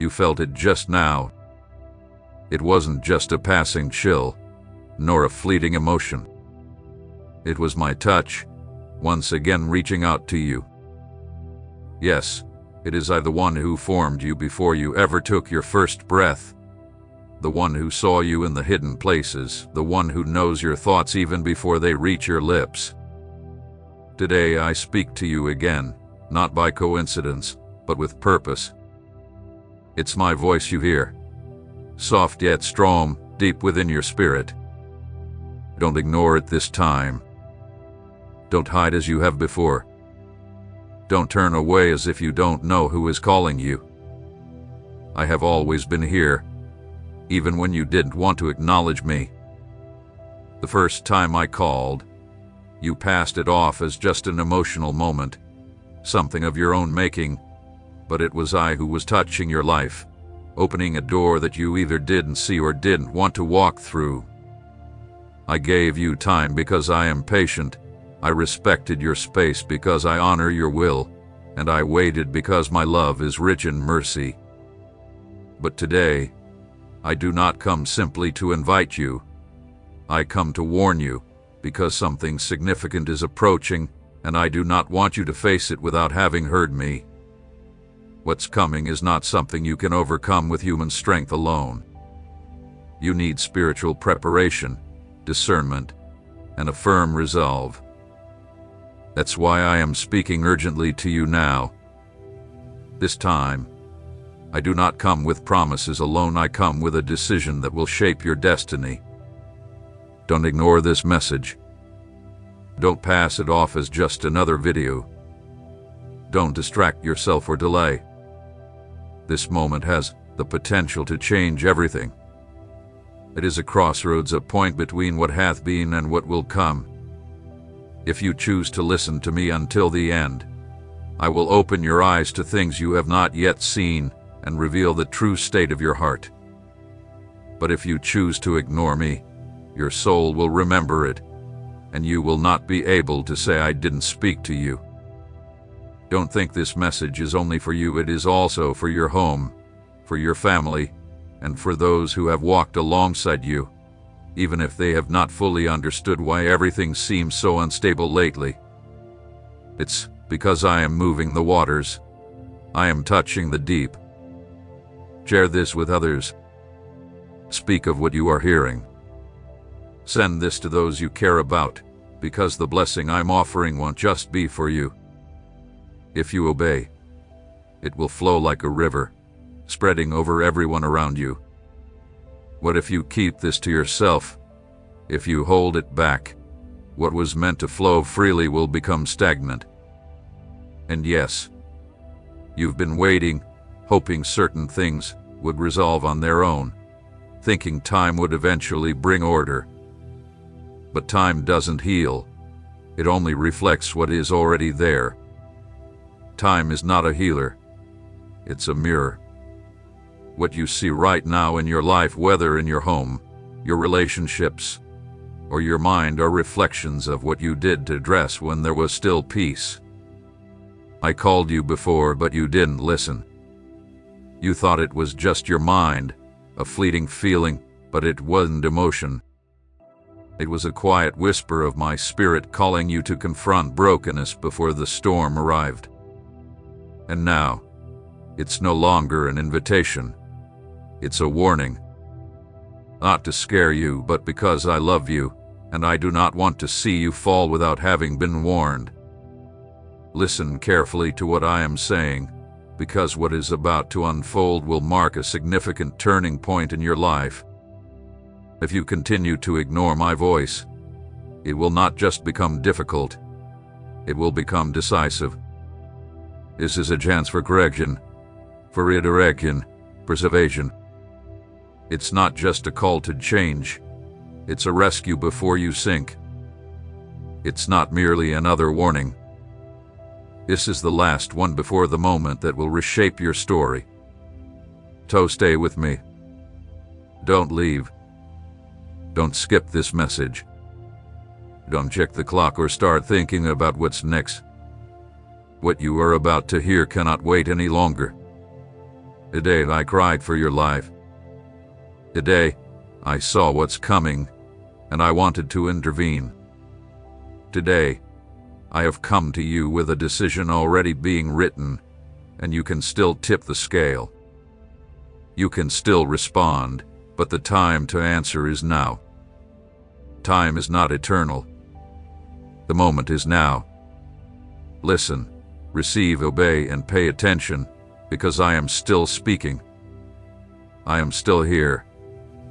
You felt it just now. It wasn't just a passing chill, nor a fleeting emotion. It was my touch, once again reaching out to you. Yes, it is I, the one who formed you before you ever took your first breath. The one who saw you in the hidden places, the one who knows your thoughts even before they reach your lips. Today I speak to you again, not by coincidence, but with purpose. It's my voice you hear, soft yet strong, deep within your spirit. Don't ignore it this time. Don't hide as you have before. Don't turn away as if you don't know who is calling you. I have always been here, even when you didn't want to acknowledge me. The first time I called, you passed it off as just an emotional moment, something of your own making, but it was I who was touching your life, opening a door that you either didn't see or didn't want to walk through. I gave you time because I am patient. I respected your space because I honor your will, and I waited because my love is rich in mercy. But today, I do not come simply to invite you. I come to warn you, because something significant is approaching, and I do not want you to face it without having heard me. What's coming is not something you can overcome with human strength alone. You need spiritual preparation, discernment, and a firm resolve. That's why I am speaking urgently to you now. This time, I do not come with promises alone. I come with a decision that will shape your destiny. Don't ignore this message. Don't pass it off as just another video. Don't distract yourself or delay. This moment has the potential to change everything. It is a crossroads, a point between what hath been and what will come. If you choose to listen to me until the end, I will open your eyes to things you have not yet seen and reveal the true state of your heart. But if you choose to ignore me, your soul will remember it, and you will not be able to say I didn't speak to you. Don't think this message is only for you. It is also for your home, for your family, and for those who have walked alongside you, even if they have not fully understood why everything seems so unstable lately. It's because I am moving the waters. I am touching the deep. Share this with others. Speak of what you are hearing. Send this to those you care about, because the blessing I'm offering won't just be for you. If you obey, it will flow like a river, spreading over everyone around you. What if you keep this to yourself? If you hold it back, what was meant to flow freely will become stagnant. And yes, you've been waiting, hoping certain things would resolve on their own, thinking time would eventually bring order. But time doesn't heal. It only reflects what is already there. Time is not a healer. It's a mirror. What you see right now in your life, whether in your home, your relationships, or your mind, are reflections of what you did to dress when there was still peace. I called you before, but you didn't listen. You thought it was just your mind, a fleeting feeling, but it wasn't emotion. It was a quiet whisper of my spirit calling you to confront brokenness before the storm arrived. And now, it's no longer an invitation. It's a warning. Not to scare you, but because I love you, and I do not want to see you fall without having been warned. Listen carefully to what I am saying, because what is about to unfold will mark a significant turning point in your life. If you continue to ignore my voice, it will not just become difficult, it will become decisive. This is a chance for correction, for redirection, preservation. It's not just a call to change, it's a rescue before you sink. It's not merely another warning. This is the last one before the moment that will reshape your story. So stay with me. Don't leave. Don't skip this message. Don't check the clock or start thinking about what's next. What you are about to hear cannot wait any longer. Today I cried for your life. Today I saw what's coming, and I wanted to intervene. Today I have come to you with a decision already being written, and you can still tip the scale. You can still respond, but the time to answer is now. Time is not eternal. The moment is now. Listen, receive, obey, and pay attention, because I am still speaking. I am still here,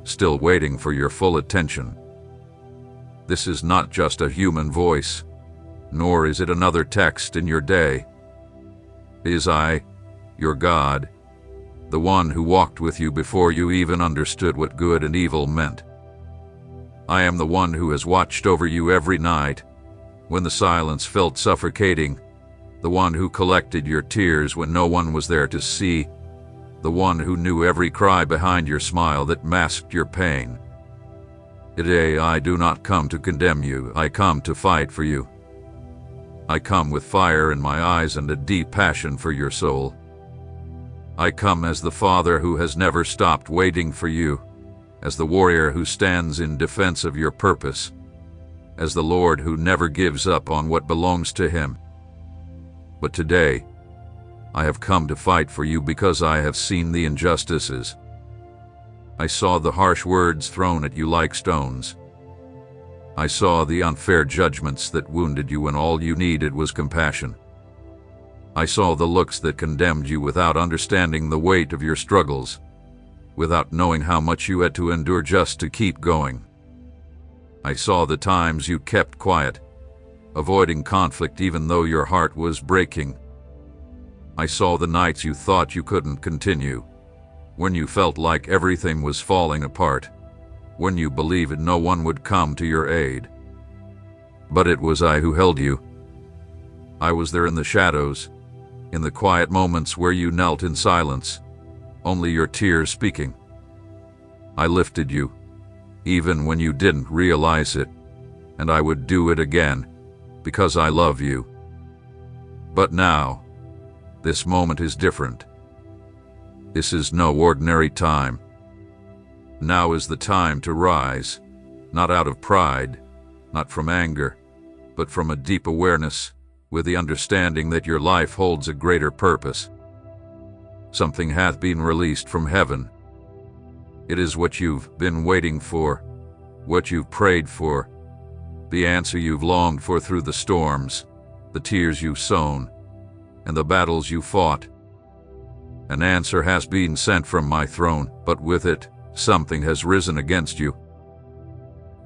still waiting for your full attention. This is not just a human voice, nor is it another text in your day. It is I, your God, the one who walked with you before you even understood what good and evil meant. I am the one who has watched over you every night, when the silence felt suffocating, the one who collected your tears when no one was there to see, the one who knew every cry behind your smile that masked your pain. Today I do not come to condemn you, I come to fight for you. I come with fire in my eyes and a deep passion for your soul. I come as the Father who has never stopped waiting for you, as the warrior who stands in defense of your purpose, as the Lord who never gives up on what belongs to him. But today, I have come to fight for you because I have seen the injustices. I saw the harsh words thrown at you like stones. I saw the unfair judgments that wounded you when all you needed was compassion. I saw the looks that condemned you without understanding the weight of your struggles, without knowing how much you had to endure just to keep going. I saw the times you kept quiet, avoiding conflict even though your heart was breaking. I saw the nights you thought you couldn't continue, when you felt like everything was falling apart, when you believed no one would come to your aid. But it was I who held you. I was there in the shadows, in the quiet moments where you knelt in silence, only your tears speaking. I lifted you, even when you didn't realize it, and I would do it again, because I love you. But now, this moment is different. This is no ordinary time. Now is the time to rise, not out of pride, not from anger, but from a deep awareness, with the understanding that your life holds a greater purpose. Something hath been released from heaven. It is what you've been waiting for, what you've prayed for, the answer you've longed for through the storms, the tears you've sown, and the battles you fought. An answer has been sent from my throne, but with it, something has risen against you.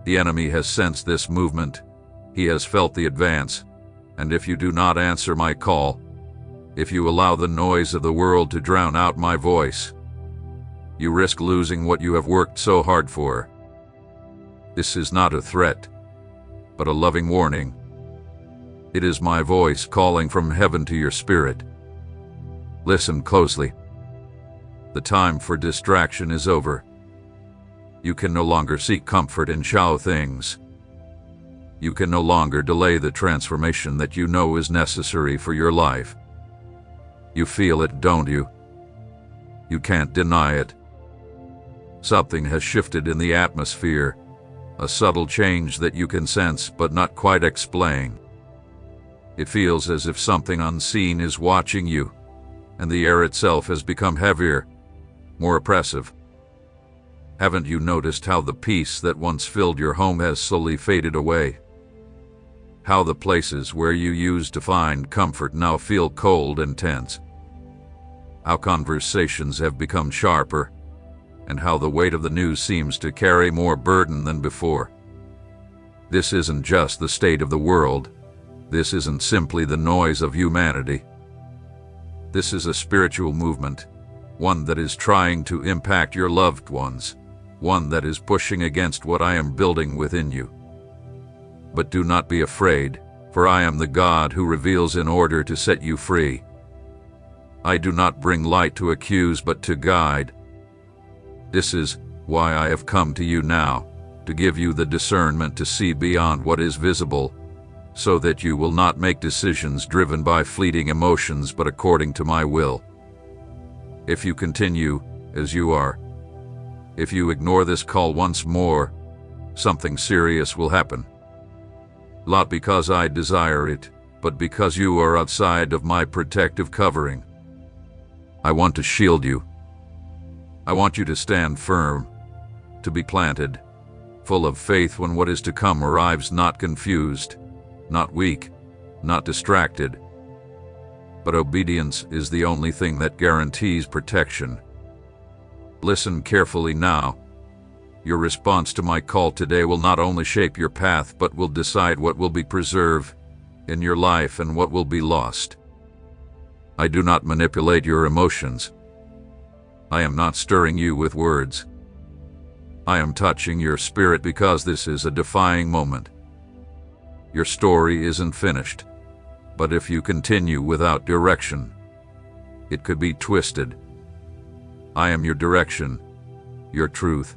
The enemy has sensed this movement. He has felt the advance. And if you do not answer my call, if you allow the noise of the world to drown out my voice, you risk losing what you have worked so hard for. This is not a threat, but a loving warning. It is my voice calling from heaven to your spirit. Listen closely. The time for distraction is over. You can no longer seek comfort in shallow things. You can no longer delay the transformation that you know is necessary for your life. You feel it, don't you? You can't deny it. Something has shifted in the atmosphere, a subtle change that you can sense but not quite explain. It feels as if something unseen is watching you, and the air itself has become heavier, more oppressive. Haven't you noticed how the peace that once filled your home has slowly faded away? How the places where you used to find comfort now feel cold and tense? How conversations have become sharper, and how the weight of the news seems to carry more burden than before. This isn't just the state of the world. This isn't simply the noise of humanity. This is a spiritual movement, one that is trying to impact your loved ones, one that is pushing against what I am building within you. But do not be afraid, for I am the God who reveals in order to set you free. I do not bring light to accuse, but to guide. This is why I have come to you now, to give you the discernment to see beyond what is visible, so that you will not make decisions driven by fleeting emotions but according to my will. If you continue as you are, if you ignore this call once more, something serious will happen. Not because I desire it, but because you are outside of my protective covering. I want to shield you. I want you to stand firm, to be planted, full of faith when what is to come arrives, not confused, not weak, not distracted. But obedience is the only thing that guarantees protection. Listen carefully now. Your response to my call today will not only shape your path, but will decide what will be preserved in your life and what will be lost. I do not manipulate your emotions. I am not stirring you with words. I am touching your spirit because this is a defying moment. Your story isn't finished, but if you continue without direction, it could be twisted. I am your direction, your truth.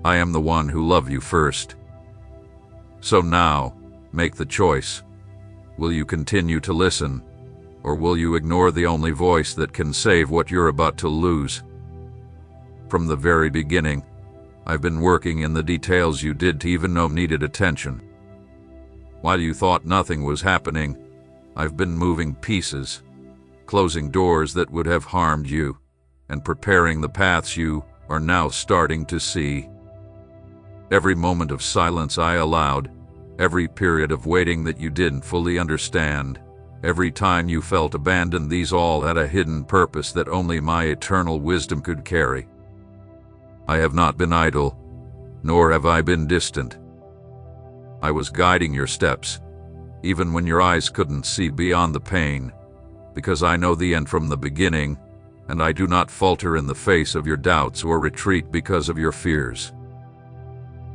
I am the one who loved you first. So now, make the choice. Will you continue to listen, or will you ignore the only voice that can save what you're about to lose? From the very beginning, I've been working in the details you didn't even know needed attention. While you thought nothing was happening, I've been moving pieces, closing doors that would have harmed you, and preparing the paths you are now starting to see. Every moment of silence I allowed, every period of waiting that you didn't fully understand, every time you felt abandoned, these all had a hidden purpose that only my eternal wisdom could carry. I have not been idle, nor have I been distant. I was guiding your steps, even when your eyes couldn't see beyond the pain, because I know the end from the beginning, and I do not falter in the face of your doubts or retreat because of your fears.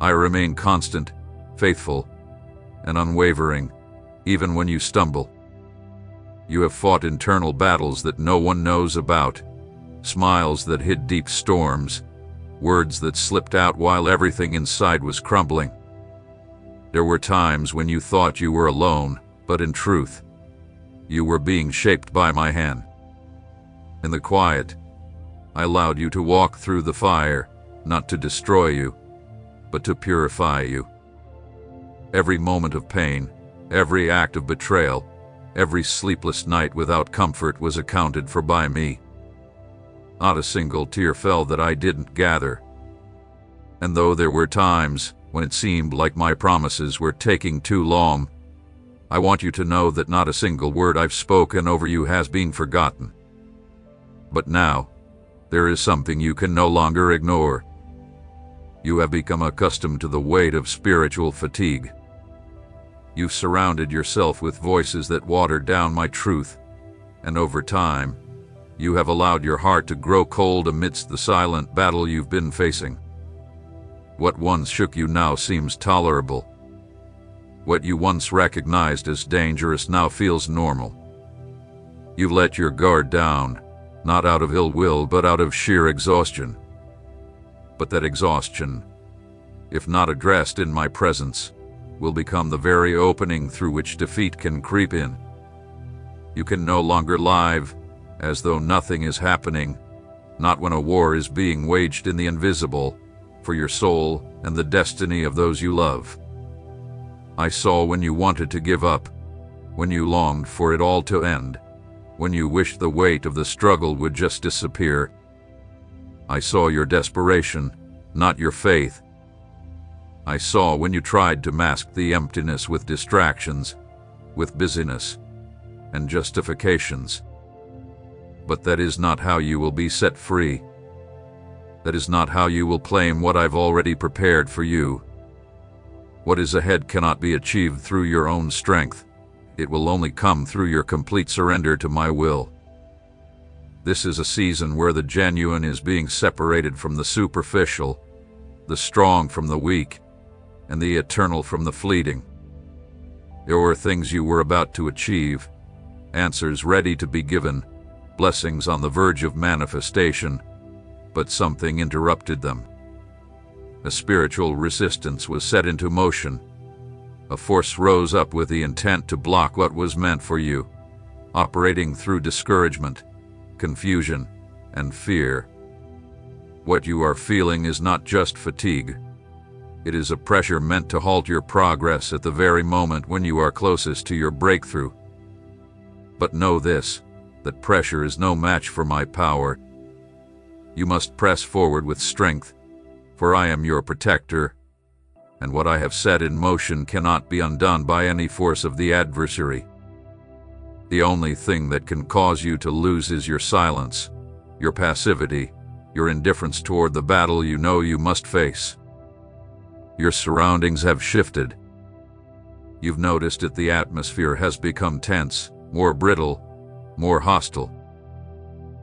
I remain constant, faithful, and unwavering, even when you stumble. You have fought internal battles that no one knows about, smiles that hid deep storms, words that slipped out while everything inside was crumbling. There were times when you thought you were alone, but in truth, you were being shaped by my hand. In the quiet, I allowed you to walk through the fire, not to destroy you, but to purify you. Every moment of pain, every act of betrayal, every sleepless night without comfort was accounted for by me. Not a single tear fell that I didn't gather. And though there were times when it seemed like my promises were taking too long, I want you to know that not a single word I've spoken over you has been forgotten. But now, there is something you can no longer ignore. You have become accustomed to the weight of spiritual fatigue. You've surrounded yourself with voices that water down my truth, and over time, you have allowed your heart to grow cold amidst the silent battle you've been facing. What once shook you now seems tolerable. What you once recognized as dangerous now feels normal. You've let your guard down, not out of ill will, but out of sheer exhaustion. But that exhaustion, if not addressed in my presence, will become the very opening through which defeat can creep in. You can no longer live as though nothing is happening, not when a war is being waged in the invisible, for your soul and the destiny of those you love. I saw when you wanted to give up, when you longed for it all to end, when you wished the weight of the struggle would just disappear. I saw your desperation, not your faith. I saw when you tried to mask the emptiness with distractions, with busyness, and justifications. But that is not how you will be set free. That is not how you will claim what I've already prepared for you. What is ahead cannot be achieved through your own strength. It will only come through your complete surrender to my will. This is a season where the genuine is being separated from the superficial, the strong from the weak, and the eternal from the fleeting. There were things you were about to achieve, answers ready to be given, blessings on the verge of manifestation, but something interrupted them. A spiritual resistance was set into motion. A force rose up with the intent to block what was meant for you, operating through discouragement, confusion, and fear. What you are feeling is not just fatigue. It is a pressure meant to halt your progress at the very moment when you are closest to your breakthrough. But know this, that pressure is no match for my power. You must press forward with strength, for I am your protector, and what I have set in motion cannot be undone by any force of the adversary. The only thing that can cause you to lose is your silence, your passivity, your indifference toward the battle you know you must face. Your surroundings have shifted. You've noticed that the atmosphere has become tense, more brittle, more hostile.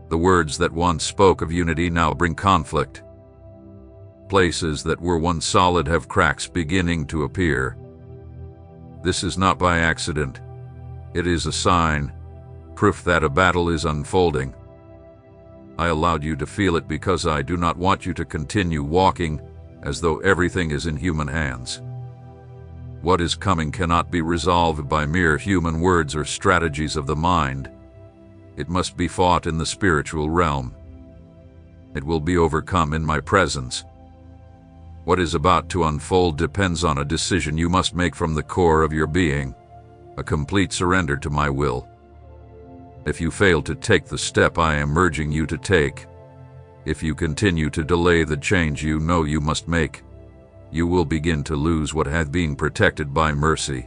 The words that once spoke of unity now bring conflict. Places that were once solid have cracks beginning to appear. This is not by accident. It is a sign, proof that a battle is unfolding. I allowed you to feel it because I do not want you to continue walking as though everything is in human hands. What is coming cannot be resolved by mere human words or strategies of the mind. It must be fought in the spiritual realm. It will be overcome in my presence. What is about to unfold depends on a decision you must make from the core of your being, a complete surrender to my will. If you fail to take the step I am urging you to take, if you continue to delay the change you know you must make, you will begin to lose what had been protected by mercy.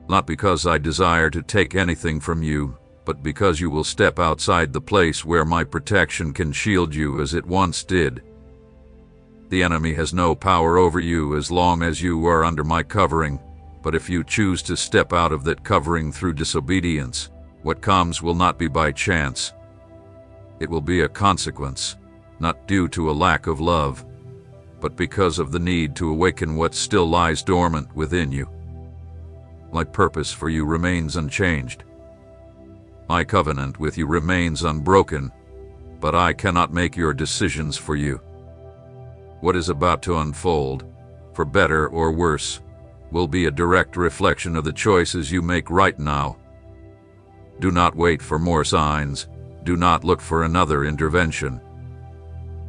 Not because I desire to take anything from you, but because you will step outside the place where my protection can shield you as it once did. The enemy has no power over you as long as you are under my covering, but if you choose to step out of that covering through disobedience, what comes will not be by chance. It will be a consequence, not due to a lack of love, but because of the need to awaken what still lies dormant within you. My purpose for you remains unchanged. My covenant with you remains unbroken, but I cannot make your decisions for you. What is about to unfold, for better or worse, will be a direct reflection of the choices you make right now. Do not wait for more signs. Do not look for another intervention.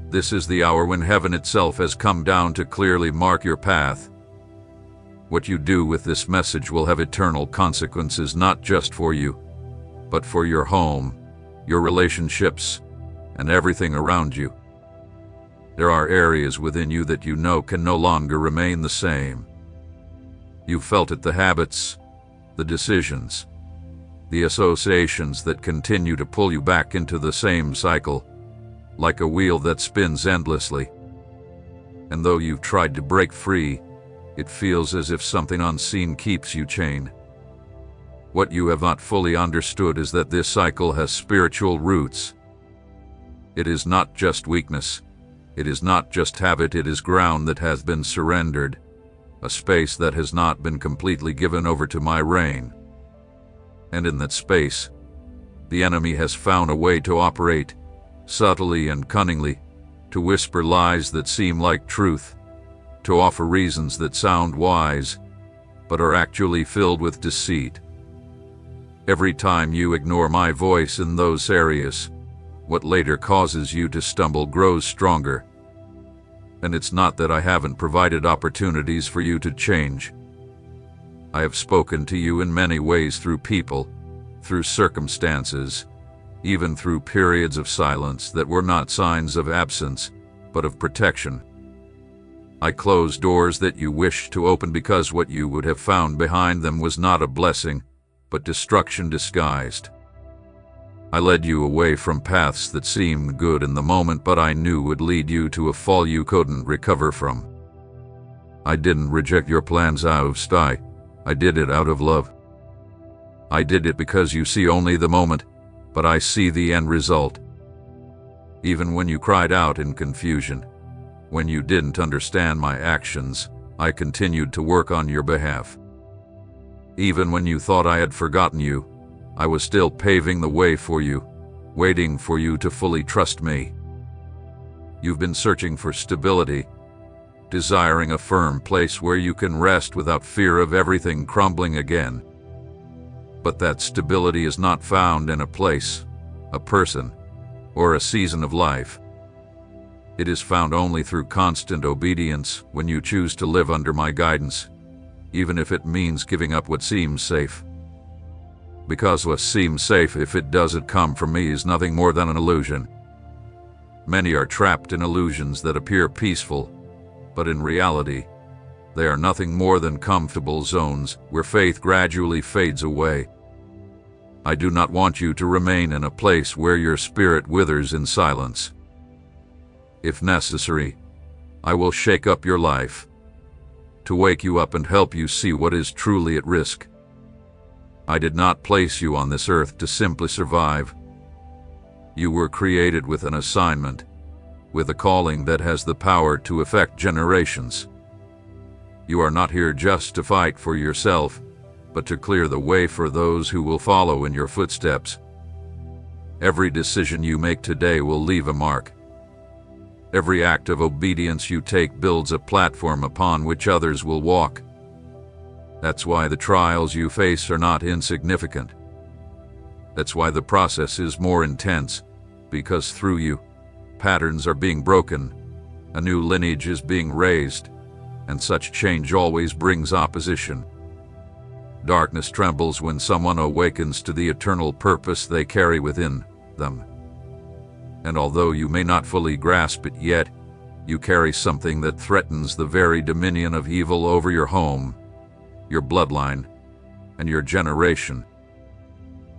This is the hour when heaven itself has come down to clearly mark your path. What you do with this message will have eternal consequences not just for you, but for your home, your relationships, and everything around you. There are areas within you that you know can no longer remain the same. You felt it, the habits, the decisions, the associations that continue to pull you back into the same cycle, like a wheel that spins endlessly. And though you've tried to break free, it feels as if something unseen keeps you chained. What you have not fully understood is that this cycle has spiritual roots. It is not just weakness. It is not just habit. It is ground that has been surrendered, a space that has not been completely given over to my reign. And in that space, the enemy has found a way to operate, subtly and cunningly, to whisper lies that seem like truth, to offer reasons that sound wise, but are actually filled with deceit. Every time you ignore my voice in those areas, what later causes you to stumble grows stronger. And it's not that I haven't provided opportunities for you to change. I have spoken to you in many ways, through people, through circumstances, even through periods of silence that were not signs of absence, but of protection. I closed doors that you wished to open because what you would have found behind them was not a blessing, but destruction disguised. I led you away from paths that seemed good in the moment, but I knew would lead you to a fall you couldn't recover from. I didn't reject your plans out of spite. I did it out of love. I did it because you see only the moment, but I see the end result. Even when you cried out in confusion, when you didn't understand my actions, I continued to work on your behalf. Even when you thought I had forgotten you, I was still paving the way for you, waiting for you to fully trust me. You've been searching for stability, desiring a firm place where you can rest without fear of everything crumbling again. But that stability is not found in a place, a person, or a season of life. It is found only through constant obedience when you choose to live under my guidance, even if it means giving up what seems safe. Because what seems safe, if it doesn't come from me, is nothing more than an illusion. Many are trapped in illusions that appear peaceful, but in reality, they are nothing more than comfortable zones where faith gradually fades away. I do not want you to remain in a place where your spirit withers in silence. If necessary, I will shake up your life, to wake you up and help you see what is truly at risk. I did not place you on this earth to simply survive. You were created with an assignment, with a calling that has the power to affect generations. You are not here just to fight for yourself, but to clear the way for those who will follow in your footsteps. Every decision you make today will leave a mark. Every act of obedience you take builds a platform upon which others will walk. That's why the trials you face are not insignificant. That's why the process is more intense, because through you, patterns are being broken, a new lineage is being raised, and such change always brings opposition. Darkness trembles when someone awakens to the eternal purpose they carry within them. And although you may not fully grasp it yet, you carry something that threatens the very dominion of evil over your home, your bloodline, and your generation.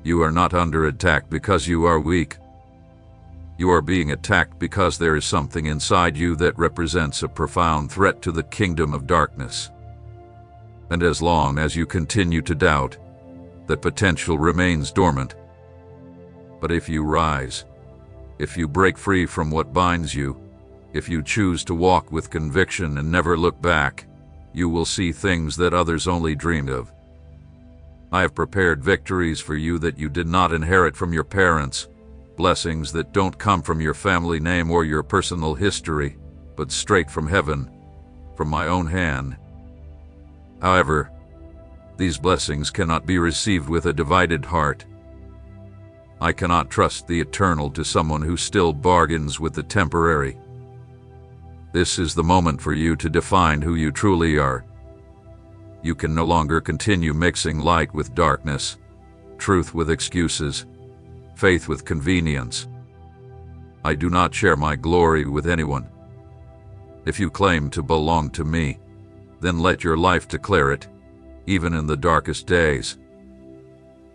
You are not under attack because you are weak. You are being attacked because there is something inside you that represents a profound threat to the kingdom of darkness. And as long as you continue to doubt, that potential remains dormant. But if you rise, if you break free from what binds you, if you choose to walk with conviction and never look back, you will see things that others only dreamed of. I have prepared victories for you that you did not inherit from your parents, blessings that don't come from your family name or your personal history, but straight from heaven, from my own hand. However, these blessings cannot be received with a divided heart. I cannot trust the eternal to someone who still bargains with the temporary. This is the moment for you to define who you truly are. You can no longer continue mixing light with darkness, truth with excuses, faith with convenience. I do not share my glory with anyone. If you claim to belong to me, then let your life declare it, even in the darkest days.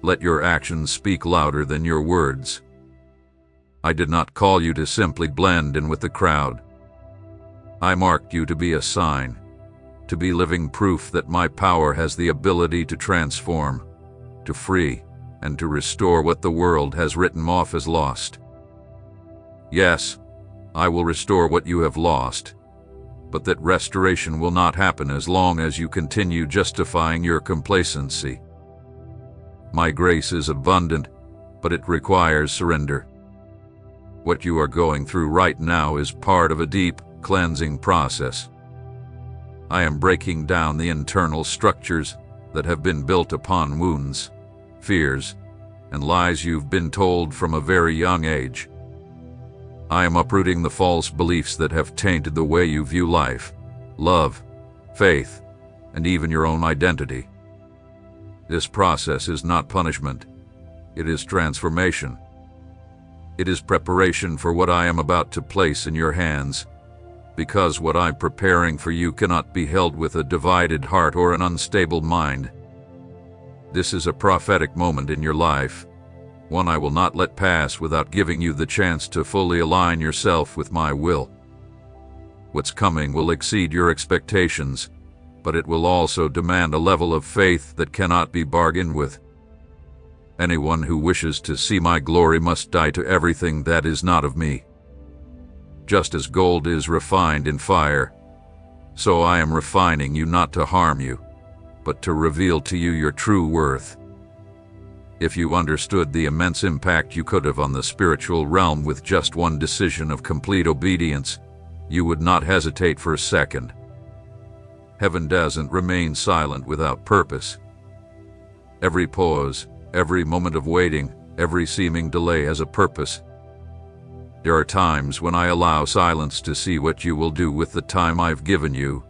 Let your actions speak louder than your words. I did not call you to simply blend in with the crowd. I marked you to be a sign, to be living proof that my power has the ability to transform, to free, and to restore what the world has written off as lost. Yes, I will restore what you have lost, but that restoration will not happen as long as you continue justifying your complacency. My grace is abundant, but it requires surrender. What you are going through right now is part of a deep, cleansing process. I am breaking down the internal structures that have been built upon wounds, fears, and lies you've been told from a very young age. I am uprooting the false beliefs that have tainted the way you view life, love, faith, and even your own identity. This process is not punishment. It is transformation. It is preparation for what I am about to place in your hands, because what I'm preparing for you cannot be held with a divided heart or an unstable mind. This is a prophetic moment in your life, one I will not let pass without giving you the chance to fully align yourself with my will. What's coming will exceed your expectations, but it will also demand a level of faith that cannot be bargained with. Anyone who wishes to see my glory must die to everything that is not of me. Just as gold is refined in fire, so I am refining you not to harm you, but to reveal to you your true worth. If you understood the immense impact you could have on the spiritual realm with just one decision of complete obedience, you would not hesitate for a second. Heaven doesn't remain silent without purpose. Every pause, every moment of waiting, every seeming delay has a purpose. There are times when I allow silence to see what you will do with the time I've given you,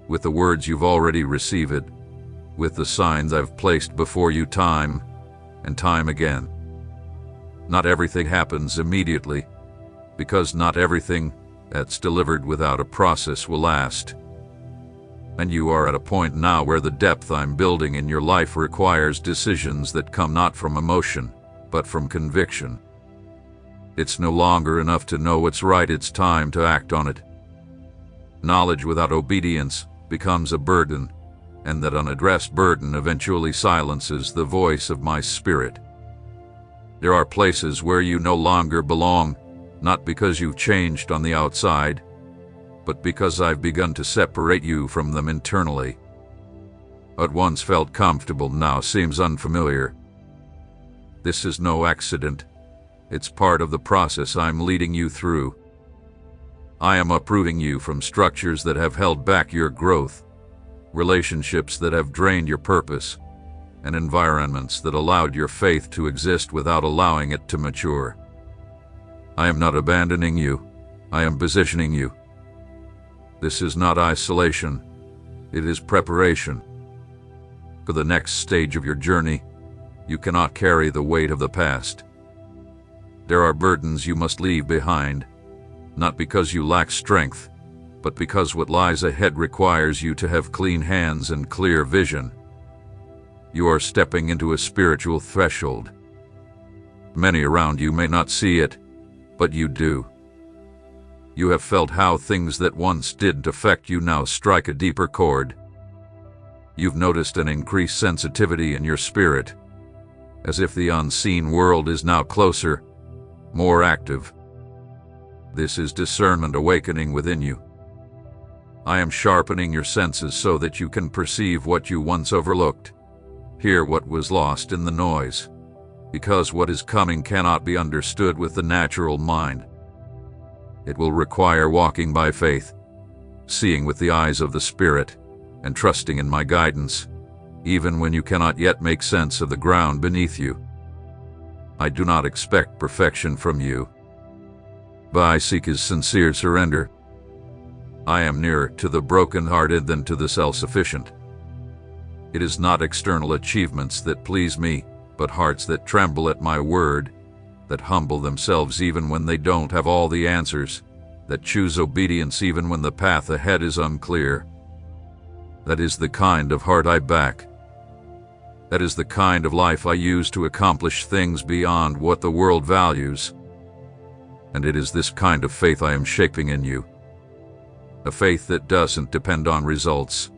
with the words you've already received, with the signs I've placed before you time and time again. Not everything happens immediately, because not everything that's delivered without a process will last. And you are at a point now where the depth I'm building in your life requires decisions that come not from emotion, but from conviction. It's no longer enough to know what's right, it's time to act on it. Knowledge without obedience becomes a burden, and that unaddressed burden eventually silences the voice of my spirit. There are places where you no longer belong, not because you've changed on the outside, but because I've begun to separate you from them internally. What once felt comfortable now seems unfamiliar. This is no accident. It's part of the process I'm leading you through. I am uprooting you from structures that have held back your growth, relationships that have drained your purpose, and environments that allowed your faith to exist without allowing it to mature. I am not abandoning you. I am positioning you. This is not isolation. It is preparation. For the next stage of your journey, you cannot carry the weight of the past. There are burdens you must leave behind, not because you lack strength, but because what lies ahead requires you to have clean hands and clear vision. You are stepping into a spiritual threshold. Many around you may not see it, but you do. You have felt how things that once didn't affect you now strike a deeper chord. You've noticed an increased sensitivity in your spirit, as if the unseen world is now closer, more active. This is discernment awakening within you. I am sharpening your senses so that you can perceive what you once overlooked, hear what was lost in the noise, because what is coming cannot be understood with the natural mind. It will require walking by faith, seeing with the eyes of the Spirit, and trusting in my guidance, even when you cannot yet make sense of the ground beneath you. I do not expect perfection from you, but I seek his sincere surrender. I am nearer to the broken-hearted than to the self-sufficient. It is not external achievements that please me, but hearts that tremble at my word, that humble themselves even when they don't have all the answers, that choose obedience even when the path ahead is unclear. That is the kind of heart I back. That is the kind of life I use to accomplish things beyond what the world values. And it is this kind of faith I am shaping in you. A faith that doesn't depend on results.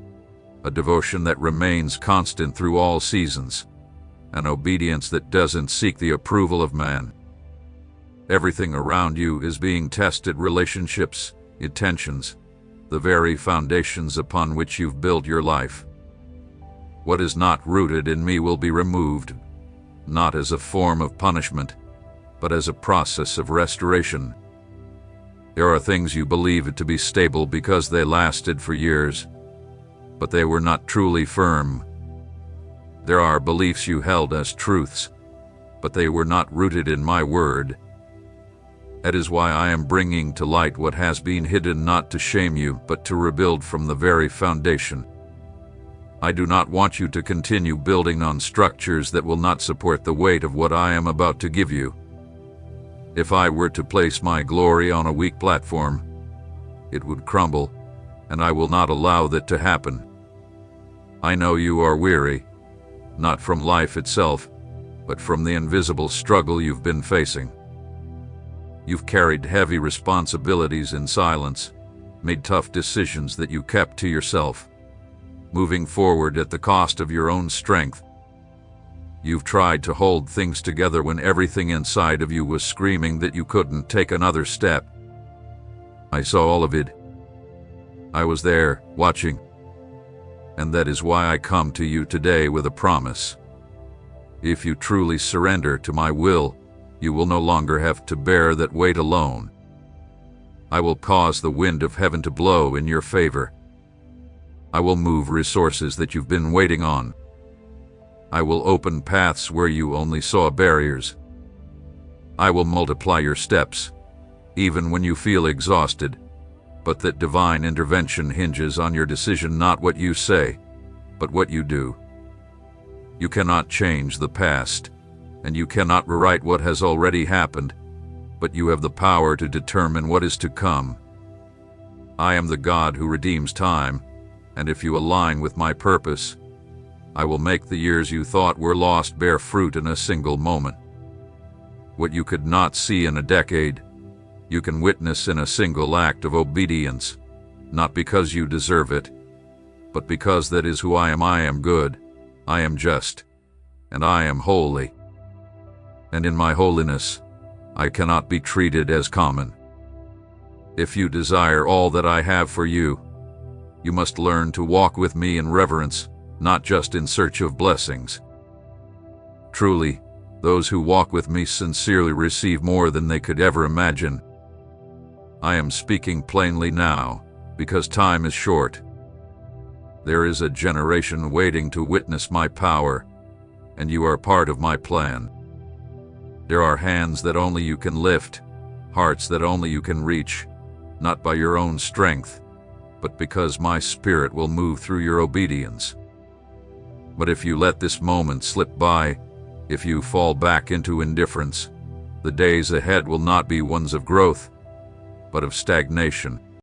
A devotion that remains constant through all seasons. An obedience that doesn't seek the approval of man. Everything around you is being tested: relationships, intentions, the very foundations upon which you've built your life. What is not rooted in me will be removed, not as a form of punishment, but as a process of restoration. There are things you believe to be stable because they lasted for years, but they were not truly firm. There are beliefs you held as truths, but they were not rooted in my word. That is why I am bringing to light what has been hidden, not to shame you, but to rebuild from the very foundation. I do not want you to continue building on structures that will not support the weight of what I am about to give you. If I were to place my glory on a weak platform, it would crumble, and I will not allow that to happen. I know you are weary, not from life itself, but from the invisible struggle you've been facing. You've carried heavy responsibilities in silence, made tough decisions that you kept to yourself, moving forward at the cost of your own strength. You've tried to hold things together when everything inside of you was screaming that you couldn't take another step. I saw all of it. I was there, watching. And that is why I come to you today with a promise. If you truly surrender to my will, you will no longer have to bear that weight alone. I will cause the wind of heaven to blow in your favor. I will move resources that you've been waiting on. I will open paths where you only saw barriers. I will multiply your steps, even when you feel exhausted, but that divine intervention hinges on your decision, not what you say, but what you do. You cannot change the past, and you cannot rewrite what has already happened, but you have the power to determine what is to come. I am the God who redeems time, and if you align with my purpose, I will make the years you thought were lost bear fruit in a single moment. What you could not see in a decade, you can witness in a single act of obedience, not because you deserve it, but because that is who I am. I am good, I am just, and I am holy. And in my holiness, I cannot be treated as common. If you desire all that I have for you, you must learn to walk with me in reverence, not just in search of blessings. Truly, those who walk with me sincerely receive more than they could ever imagine. I am speaking plainly now, because time is short. There is a generation waiting to witness my power, and you are part of my plan. There are hands that only you can lift, hearts that only you can reach, not by your own strength, but because my Spirit will move through your obedience. But if you let this moment slip by, if you fall back into indifference, the days ahead will not be ones of growth, but of stagnation.